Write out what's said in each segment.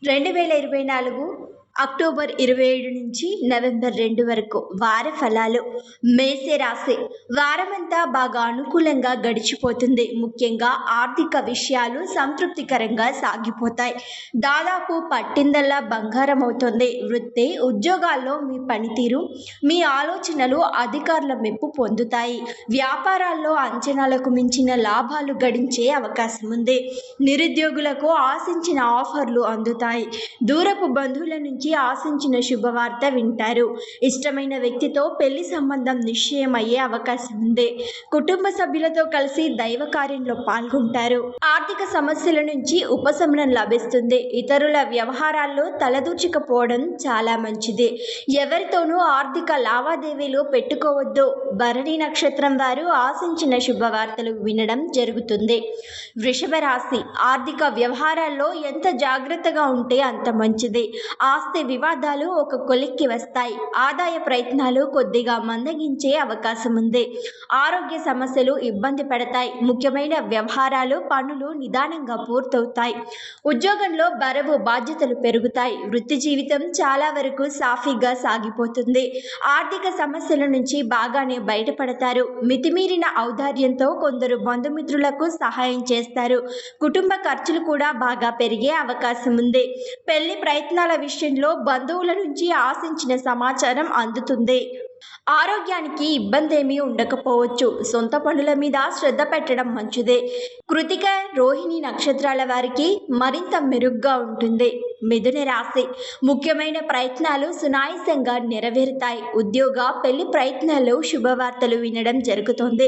2024 October 27 నుంచి November 2 వరకు వార ఫలాలు. మేషరాశి. వారమంతా బాగా అనుకూలంగా గడిచిపోతుంది. ముఖ్యంగా ఆర్థిక విషయాలు సంతృప్తికరంగా సాగిపోతాయి. దాదాపు పట్టిందల్లా బంగారం అవుతుంది. వృత్తి ఉద్యోగాల్లో మీ పనితీరు, మీ ఆలోచనలు అధికారుల మెప్పు పొందుతాయి. వ్యాపారాల్లో అంచనాలకు మించిన లాభాలు గడించే అవకాశం ఉంది. నిరుద్యోగులకు ఆశించిన ఆఫర్లు అందుతాయి. దూరపు బంధువుల నుంచి ఆశించిన శుభవార్త వింటారు. ఇష్టమైన వ్యక్తితో పెళ్లి సంబంధం నిశ్చయమయ్యే అవకాశం ఉంది. కుటుంబ సభ్యులతో కలిసి దైవ కార్యంలో పాల్గొంటారు. ఆర్థిక సమస్యల నుంచి ఉపశమనం లభిస్తుంది. ఇతరుల వ్యవహారాల్లో తలదూచకపోవడం చాలా మంచిది. ఎవరితోనూ ఆర్థిక లావాదేవీలు పెట్టుకోవద్దు. భరణి నక్షత్రం వారు ఆశించిన శుభవార్తలు వినడం జరుగుతుంది. వృషభ రాశి. ఆర్థిక వ్యవహారాల్లో ఎంత జాగ్రత్తగా ఉంటే అంత మంచిది. ఆస్తి వివాదాలు ఒక కొలిక్కి వస్తాయి. ఆదాయ ప్రయత్నాలు కొద్దిగా మందగించే అవకాశం ఉంది. ఆరోగ్య సమస్యలు ఇబ్బంది పెడతాయి. ముఖ్యమైన వ్యవహారాలు పనులు నిదానంగా పూర్తవుతాయి. ఉద్యోగంలో బరువు బాధ్యతలు పెరుగుతాయి. వృత్తి జీవితం చాలా వరకు సాఫీగా సాగిపోతుంది. ఆర్థిక సమస్యల నుంచి బాగానే బయటపడతారు. మితిమీరిన ఔదార్యంతో కొందరు బంధుమిత్రులకు సహాయం చేస్తారు. కుటుంబ ఖర్చులు కూడా బాగా పెరిగే అవకాశం ఉంది. పెళ్లి ప్రయత్నాల విషయంలో బంధువుల నుంచి ఆశించిన సమాచారం అందుతుంది. ఆరోగ్యానికి ఇబ్బందేమీ ఉండకపోవచ్చు. సొంత పనుల మీద శ్రద్ధ పెట్టడం మంచిదే. కృతిక, రోహిణి నక్షత్రాల వారికి మరింత మెరుగ్గా ఉంటుంది. మిథున రాశి. ముఖ్యమైన ప్రయత్నాలు సునాయాసంగా నెరవేరుతాయి. ఉద్యోగ పెళ్లి ప్రయత్నాల్లో శుభవార్తలు వినడం జరుగుతుంది.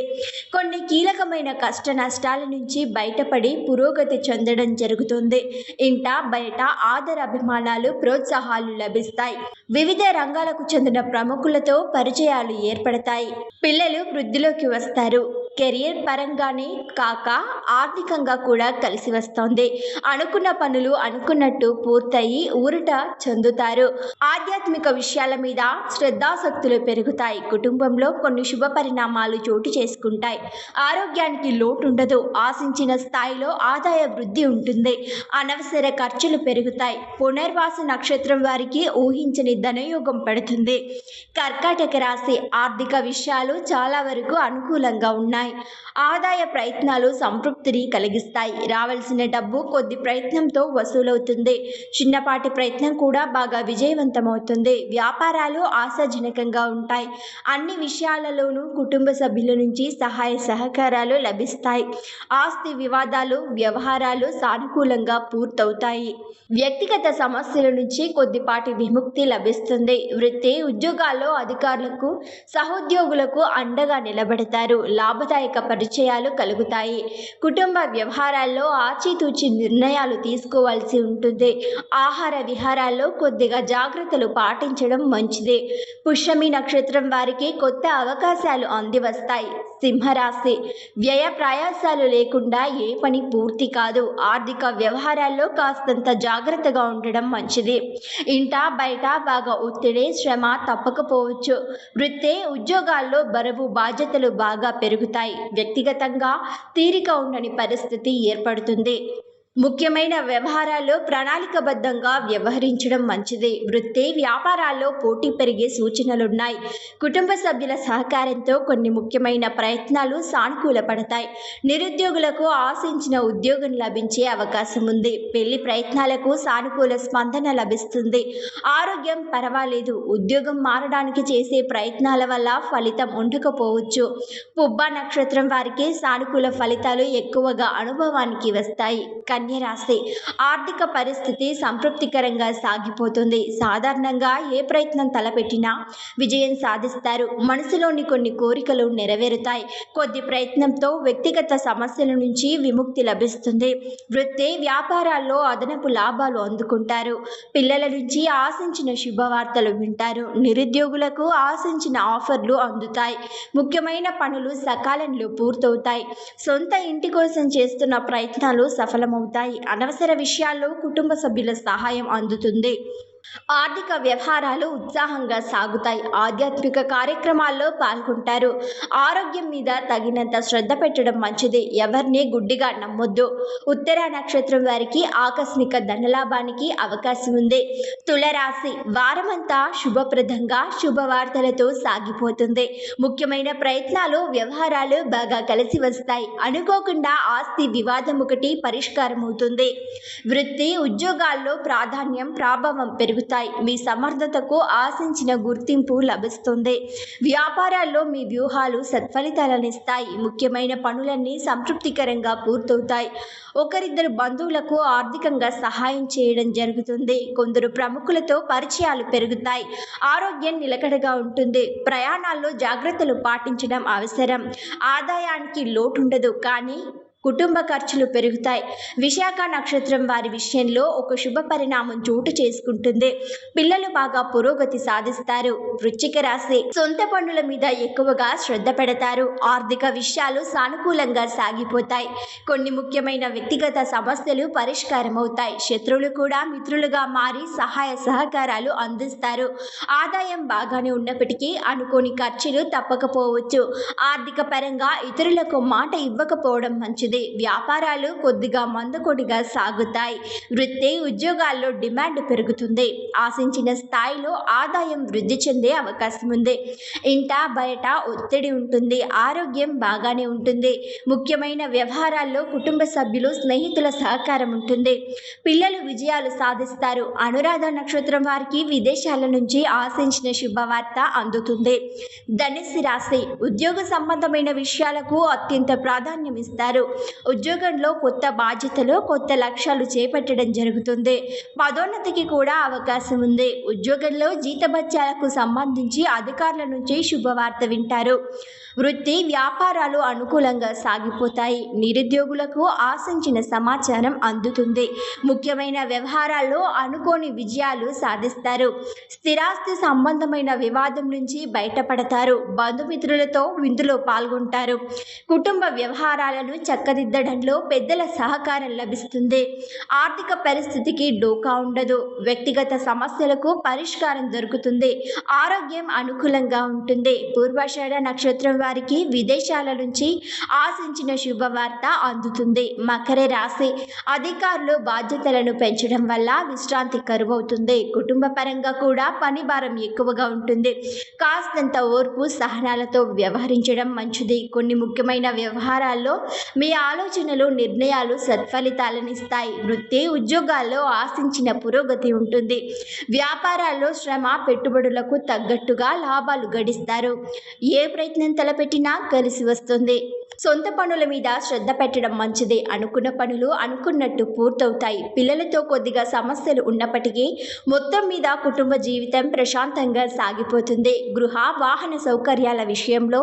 కొన్ని కీలకమైన కష్ట నష్టాల నుంచి బయటపడి పురోగతి చెందడం జరుగుతుంది. ఇంట బయట ఆదరాభిమానాలు ప్రోత్సాహాలు లభిస్తాయి. వివిధ రంగాలకు చెందిన ప్రముఖులతో పరిచయాలు ఏర్పడతాయి. పిల్లలు వృద్ధిలోకి వస్తారు. కెరియర్ పరంగానే కాక ఆర్థికంగా కూడా కలిసి వస్తోంది. అనుకున్న పనులు అనుకున్నట్టు పూర్తయి ఊరట చెందుతారు. ఆధ్యాత్మిక విషయాల మీద శ్రద్ధాసక్తులు పెరుగుతాయి. కుటుంబంలో కొన్ని శుభ పరిణామాలు చోటు చేసుకుంటాయి. ఆరోగ్యానికి లోటు ఉండదు. ఆశించిన స్థాయిలో ఆదాయ వృద్ధి ఉంటుంది. అనవసర ఖర్చులు పెరుగుతాయి. పునర్వాసు నక్షత్రం వారికి ఊహించని ధనయోగం పడుతుంది. కర్కాటక రాశి. ఆర్థిక విషయాలు చాలా వరకు అనుకూలంగా ఉన్నాయి. ఆదాయ ప్రయత్నాలు సంతృప్తిని కలిగిస్తాయి. రావాల్సిన డబ్బు కొద్ది ప్రయత్నంతో వసూలవుతుంది. చిన్నపాటి ప్రయత్నం కూడా బాగా విజయవంతమవుతుంది. వ్యాపారాలు ఆశాజనకంగా ఉంటాయి. అన్ని విషయాలలోనూ కుటుంబ సభ్యుల నుంచి సహాయ సహకారాలు లభిస్తాయి. ఆస్తి వివాదాలు వ్యవహారాలు సానుకూలంగా పూర్తవుతాయి. వ్యక్తిగత సమస్యల నుంచి కొద్దిపాటి విముక్తి లభిస్తుంది. వృత్తి ఉద్యోగాల్లో అధికారులకు సహోద్యోగులకు అండగా నిలబడతారు. లాభదాయక పరిచయాలు కలుగుతాయి. కుటుంబ వ్యవహారాల్లో ఆచితూచి నిర్ణయాలు తీసుకోవాల్సి ఉంటుంది. ఆహార విహారాల్లో కొద్దిగా జాగ్రత్తలు పాటించడం మంచిది. పుష్యమి నక్షత్రం వారికి కొత్త అవకాశాలు అందివస్తాయి. సింహరాశి. వ్యయ ప్రయాసాలు లేకుండా ఏ పని పూర్తి కాదు. ఆర్థిక వ్యవహారాల్లో కాస్తంత జాగ్రత్తగా ఉండడం మంచిది. ఇంట బయట బాగా ఒత్తిడి శ్రమ తప్పకపోవచ్చు. వృత్తి ఉద్యోగాల్లో బరువు బాధ్యతలు బాగా పెరుగుతాయి. వ్యక్తిగతంగా తీరిక ఉండని పరిస్థితి ఏర్పడుతుంది. ముఖ్యమైన వ్యవహారాల్లో ప్రణాళికబద్ధంగా వ్యవహరించడం మంచిది. వృత్తి వ్యాపారాల్లో పోటీ పెరిగే సూచనలున్నాయి. కుటుంబ సభ్యుల సహకారంతో కొన్ని ముఖ్యమైన ప్రయత్నాలు సానుకూలపడతాయి. నిరుద్యోగులకు ఆశించిన ఉద్యోగం లభించే అవకాశం ఉంది. పెళ్లి ప్రయత్నాలకు సానుకూల స్పందన లభిస్తుంది. ఆరోగ్యం పర్వాలేదు. ఉద్యోగం మారడానికి చేసే ప్రయత్నాల వల్ల ఫలితం ఉండకపోవచ్చు. పుబ్బ నక్షత్రం వారికి సానుకూల ఫలితాలు ఎక్కువగా అనుభవానికి వస్తాయి. కన్యరాశి. ఆర్థిక పరిస్థితి సంతృప్తికరంగా సాగిపోతుంది. సాధారణంగా ఏ ప్రయత్నం తలపెట్టినా విజయం సాధిస్తారు. మనసులోని కొన్ని కోరికలు నెరవేరుతాయి. కొద్ది ప్రయత్నంతో వ్యక్తిగత సమస్యల నుంచి విముక్తి లభిస్తుంది. వృత్తి వ్యాపారాల్లో అదనపు లాభాలు అందుకుంటారు. పిల్లల నుంచి ఆశించిన శుభవార్తలు వింటారు. నిరుద్యోగులకు ఆశించిన ఆఫర్లు అందుతాయి. ముఖ్యమైన పనులు సకాలంలో పూర్తవుతాయి. సొంత ఇంటి కోసం చేస్తున్న ప్రయత్నాలు సఫలమవుతాయి. అనవసర విషయాల్లో కుటుంబ సభ్యుల సహాయం అందుతుంది. ఆర్థిక వ్యవహారాలు ఉత్సాహంగా సాగుతాయి. ఆధ్యాత్మిక కార్యక్రమాల్లో పాల్గొంటారు. ఆరోగ్యం మీద తగినంత శ్రద్ధ పెట్టడం మంచిది. ఎవరిని గుడ్డిగా నమ్మొద్దు. ఉత్తర నక్షత్రం వారికి ఆకస్మిక ధనలాభానికి అవకాశం ఉంది. తులరాశి వారమంతా శుభప్రదంగా శుభవార్తలతో సాగిపోతుంది. ముఖ్యమైన ప్రయత్నాలు వ్యవహారాలు బాగా కలిసి వస్తాయి. అనుకోకుండా ఆస్తి వివాదం ఒకటి పరిష్కారం అవుతుంది. వృత్తి ఉద్యోగాల్లో ప్రాధాన్యం ప్రభావం పెరుగుతాయి. మీ సమర్థతకు ఆశించిన గుర్తింపు లభిస్తుంది. వ్యాపారాల్లో మీ వ్యూహాలు సత్ఫలితాలను ఇస్తాయి. ముఖ్యమైన పనులన్నీ సంతృప్తికరంగా పూర్తవుతాయి. ఒకరిద్దరు బంధువులకు ఆర్థికంగా సహాయం చేయడం జరుగుతుంది. కొందరు ప్రముఖులతో పరిచయాలు పెరుగుతాయి. ఆరోగ్యం నిలకడగా ఉంటుంది. ప్రయాణాల్లో జాగ్రత్తలు పాటించడం అవసరం. ఆదాయానికి లోటుండదు, కానీ కుటుంబ ఖర్చులు పెరుగుతాయి. విశాఖ నక్షత్రం వారి విషయంలో ఒక శుభ పరిణామం చోటు చేసుకుంటుంది. పిల్లలు బాగా పురోగతి సాధిస్తారు. వృశ్చిక రాశి సొంత పనుల మీద ఎక్కువగా శ్రద్ధ పెడతారు. ఆర్థిక విషయాలు సానుకూలంగా సాగిపోతాయి. కొన్ని ముఖ్యమైన వ్యక్తిగత సమస్యలు పరిష్కారం అవుతాయి. శత్రువులు కూడా మిత్రులుగా మారి సహాయ సహకారాలు అందిస్తారు. ఆదాయం బాగానే ఉన్నప్పటికీ అనుకోని ఖర్చులు తప్పకపోవచ్చు. ఆర్థిక పరంగా ఇతరులకు మాట ఇవ్వకపోవడం మంచిది. వ్యాపారాలు కొద్దిగా మందకొడిగా సాగుతాయి. వృత్తి ఉద్యోగాల్లో డిమాండ్ పెరుగుతుంది. ఆశించిన స్థాయిలో ఆదాయం వృద్ధి చెందే అవకాశం ఉంది. ఇంట బయట ఒత్తిడి ఉంటుంది. ఆరోగ్యం బాగానే ఉంటుంది. ముఖ్యమైన వ్యవహారాల్లో కుటుంబ సభ్యులు స్నేహితుల సహకారం ఉంటుంది. పిల్లలు విజయాలు సాధిస్తారు. అనురాధ నక్షత్రం వారికి విదేశాల నుంచి ఆశించిన శుభవార్త అందుతుంది. ధనుస్సు రాశి ఉద్యోగ సంబంధమైన విషయాలకు అత్యంత ప్రాధాన్యం ఇస్తారు. ఉద్యోగంలో కొత్త బాధ్యతలు, కొత్త లక్ష్యాలు చేపట్టడం జరుగుతుంది. పదోన్నతికి కూడా అవకాశం ఉంది. ఉద్యోగంలో జీతభత్యాలకు సంబంధించి అధికారుల నుంచి శుభవార్త వింటారు. వృత్తి వ్యాపారాలు అనుకూలంగా సాగిపోతాయి. నిరుద్యోగులకు ఆశించిన సమాచారం అందుతుంది. ముఖ్యమైన వ్యవహారాల్లో అనుకోని విజయాలు సాధిస్తారు. స్థిరాస్తి సంబంధమైన వివాదం నుంచి బయటపడతారు. బంధుమిత్రులతో విందులో పాల్గొంటారు. కుటుంబ వ్యవహారాలను చక్కదిద్దడంలో పెద్దల సహకారం లభిస్తుంది. ఆర్థిక పరిస్థితికి డోకా ఉండదు. వ్యక్తిగత సమస్యలకు పరిష్కారం దొరుకుతుంది. ఆరోగ్యం అనుకూలంగా ఉంటుంది. పూర్వాషాఢ నక్షత్రం వారికి విదేశాల నుంచి ఆశించిన శుభవార్త అందుతుంది. మకర రాశి అధికారులు బాధ్యతలను పెంచడం వల్ల విశ్రాంతి కరువవుతుంది. కుటుంబ పరంగా కూడా పని భారం ఎక్కువగా ఉంటుంది. కాస్తంత ఓర్పు సహనాలతో వ్యవహరించడం మంచిది. కొన్ని ముఖ్యమైన వ్యవహారాల్లో మీ ఆలోచనలు నిర్ణయాలు సత్ఫలితాలను ఇస్తాయి. వృత్తి ఉద్యోగాల్లో ఆశించిన పురోగతి ఉంటుంది. వ్యాపారాల్లో శ్రమ పెట్టుబడులకు తగ్గట్టుగా లాభాలు గడిస్తారు. ఏ ప్రయత్నం తలపెట్టినా కలిసి వస్తుంది. సొంత పనుల మీద శ్రద్ధ పెట్టడం మంచిది. అనుకున్న పనులు అనుకున్నట్టు పూర్తవుతాయి. పిల్లలతో కొద్దిగా సమస్యలు ఉన్నప్పటికీ మొత్తం మీద కుటుంబ జీవితం ప్రశాంతంగా సాగిపోతుంది. గృహ వాహన సౌకర్యాల విషయంలో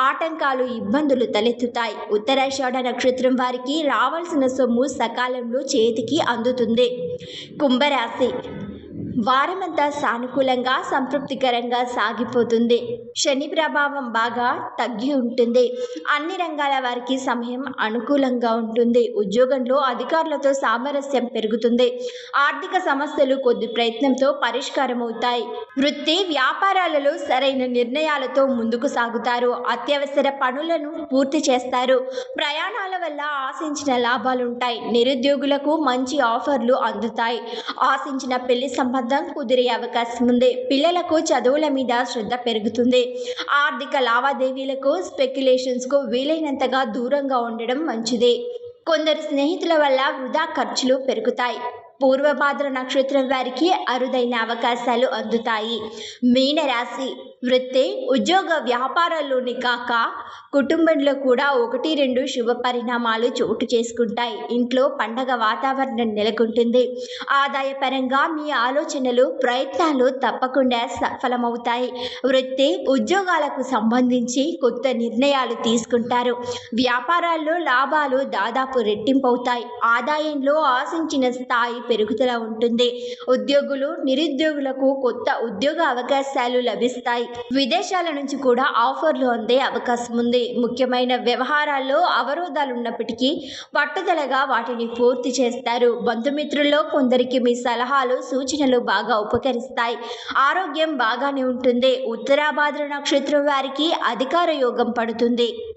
ఆటంకాలు ఇబ్బందులు తలెత్తుతాయి. ఉత్తరాషాఢ నక్షత్రం వారికి రావాల్సిన సొమ్ము సకాలంలో చేతికి అందుతుంది. కుంభరాశి వారమంతా సానుకూలంగా సంతృప్తికరంగా సాగిపోతుంది. శని ప్రభావం బాగా తగ్గి ఉంటుంది. అన్ని రంగాల వారికి సమయం అనుకూలంగా ఉంటుంది. ఉద్యోగంలో అధికారులతో సామరస్యం పెరుగుతుంది. ఆర్థిక సమస్యలు కొద్ది ప్రయత్నంతో పరిష్కారం అవుతాయి. వృత్తి వ్యాపారాలలో సరైన నిర్ణయాలతో ముందుకు సాగుతారు. అత్యవసర పనులను పూర్తి చేస్తారు. ప్రయాణాల వల్ల ఆశించిన లాభాలుంటాయి. నిరుద్యోగులకు మంచి ఆఫర్లు అందుతాయి. ఆశించిన పెళ్లి సంబంధం కుదిరే అవకాశం ఉంది. పిల్లలకు చదువుల మీద శ్రద్ధ పెరుగుతుంది. ఆర్థిక లావాదేవీలకు స్పెక్యులేషన్స్కు వీలైనంతగా దూరంగా ఉండడం మంచిది. కొందరు స్నేహితుల వల్ల వృధా ఖర్చులు పెరుగుతాయి. పూర్వభాద్ర నక్షత్రం వారికి అరుదైన అవకాశాలు అందుతాయి. మీనరాశి వృత్తి ఉద్యోగ వ్యాపారాల్లోని కాక కుటుంబంలో కూడా 1-2 శుభ పరిణామాలు చోటు చేసుకుంటాయి. ఇంట్లో పండగ వాతావరణం నెలకొంటుంది. ఆదాయపరంగా మీ ఆలోచనలు ప్రయత్నాలు తప్పకుండా సఫలమవుతాయి. వృత్తి ఉద్యోగాలకు సంబంధించి కొత్త నిర్ణయాలు తీసుకుంటారు. వ్యాపారాల్లో లాభాలు దాదాపు రెట్టింపవుతాయి. ఆదాయంలో ఆశించిన స్థాయి పెరుగుదల ఉంటుంది. ఉద్యోగులు నిరుద్యోగులకు కొత్త ఉద్యోగ అవకాశాలు లభిస్తాయి. విదేశాల నుంచి కూడా ఆఫర్లు అందే అవకాశం ఉంది. ముఖ్యమైన వ్యవహారాల్లో అవరోధాలున్నప్పటికీ పట్టుదలగా వాటిని పూర్తి చేస్తారు. బంధుమిత్రుల్లో కొందరికి మీ సలహాలు, సూచనలు బాగా ఉపకరిస్తాయి. ఆరోగ్యం బాగానే ఉంటుంది. ఉత్తరాభాద్ర నక్షత్రం వారికి అధికార యోగం పడుతుంది.